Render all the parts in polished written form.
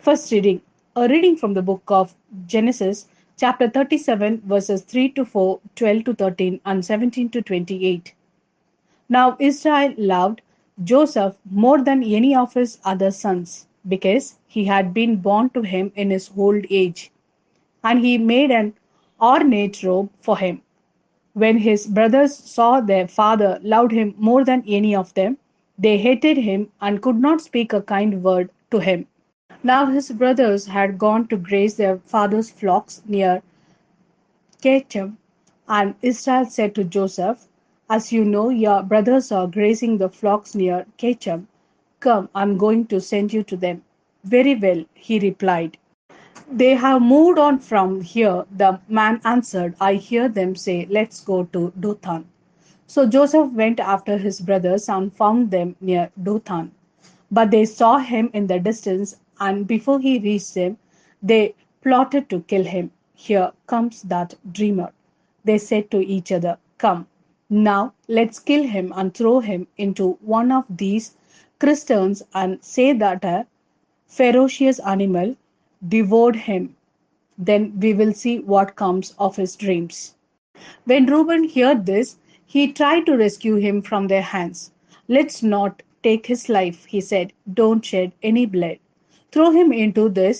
First reading. A reading from the book of Genesis, chapter 37, verses 3 to 4, 12 to 13, and 17 to 28. Now Israel loved Joseph more than any of his other sons, because he had been born to him in his old age, and he made an ornate robe for him. When his brothers saw their father loved him more than any of them, they hated him and could not speak a kind word to him. Now his brothers had gone to graze their father's flocks near Shechem, and Israel said to Joseph, "As you know, your brothers are grazing the flocks near Shechem. Come, I am going to send you to them." "Very well," he replied. "They have moved on from here," the man answered. "I hear them say, 'Let's go to Dothan.'" So Joseph went after his brothers and found them near Dothan. But they saw him in the distance, and before he reached them, they plotted to kill him. "Here comes that dreamer," they said to each other. "Come, now let's kill him and throw him into one of these cisterns and say that a ferocious animal devoured him. Then we will see what comes of his dreams." When Reuben heard this, he tried to rescue him from their hands. "Let's not take his life," he said. "Don't shed any blood. Throw him into this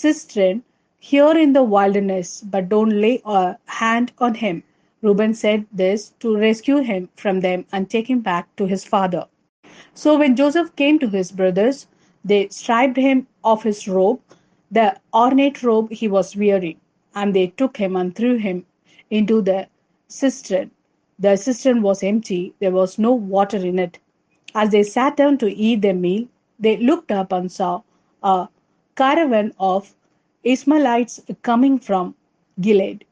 cistern here in the wilderness, but don't lay a hand on him." Reuben said this to rescue him from them and take him back to his father. So when Joseph came to his brothers, they stripped him of his robe, the ornate robe he was wearing, and they took him and threw him into the cistern. The cistern was empty, there was no water in it. As they sat down to eat their meal, they looked up and saw a caravan of Ishmaelites coming from Gilead.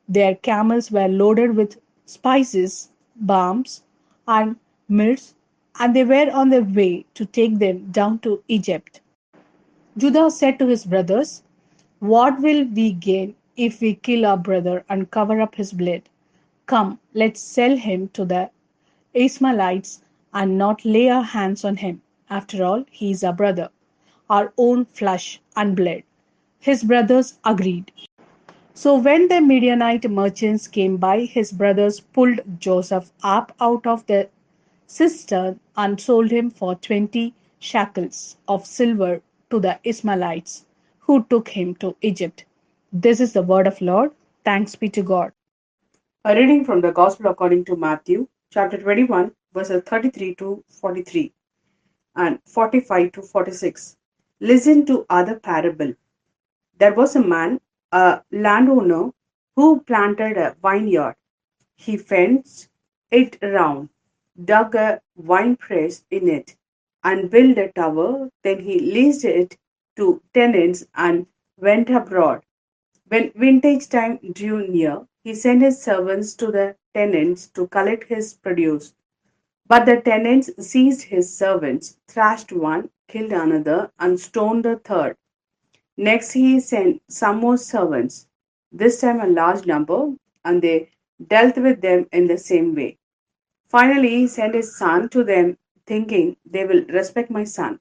Their camels were loaded with spices, balms, and myrrhs, and they were on their way to take them down to Egypt. Judah said to his brothers, "What will we gain if we kill our brother and cover up his blood? Come, let's sell him to the Ishmaelites and not lay our hands on him. After all, he is our brother, our own flesh and blood." His brothers agreed. So when the Midianite merchants came by, his brothers pulled Joseph up out of the cistern and sold him for 20 shekels of silver to the Ishmaelites, who took him to Egypt. This is the word of Lord. Thanks be to God. A reading from the Gospel according to Matthew, chapter 21, verses 33 to 43 and 45 to 46. Listen to other parable. There was a man, a landowner, who planted a vineyard. He fenced it around, dug a wine press in it, and built a tower. Then he leased it to tenants and went abroad. When vintage time drew near, he sent his servants to the tenants to collect his produce. But the tenants seized his servants, thrashed one, killed another, and stoned the third. Next, he sent some more servants, this time a large number, and they dealt with them in the same way. Finally, he sent his son to them, thinking, "They will respect my son."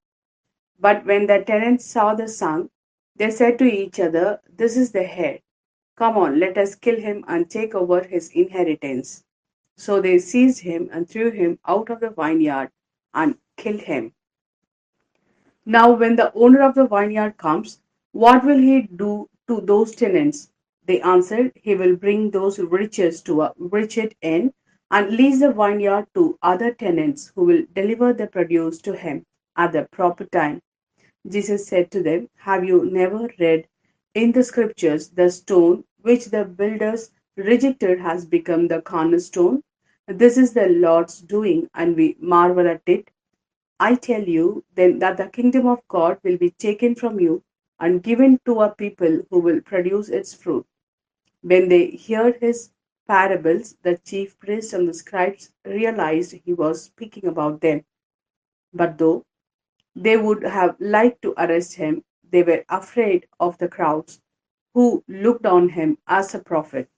But when the tenants saw the son, they said to each other, "This is the heir. Come on, let us kill him and take over his inheritance." So they seized him and threw him out of the vineyard and killed him. Now, when the owner of the vineyard comes, what will he do to those tenants? They answered, "He will bring those riches to a wretched end and lease the vineyard to other tenants who will deliver the produce to him at the proper time." Jesus said to them, "Have you never read in the scriptures, the stone which the builders rejected has become the cornerstone? This is the Lord's doing, and we marvel at it. I tell you then that the kingdom of God will be taken from you and given to a people who will produce its fruit." When they heard his parables, the chief priests and the scribes realized he was speaking about them. But though they would have liked to arrest him, they were afraid of the crowds, who looked on him as a prophet.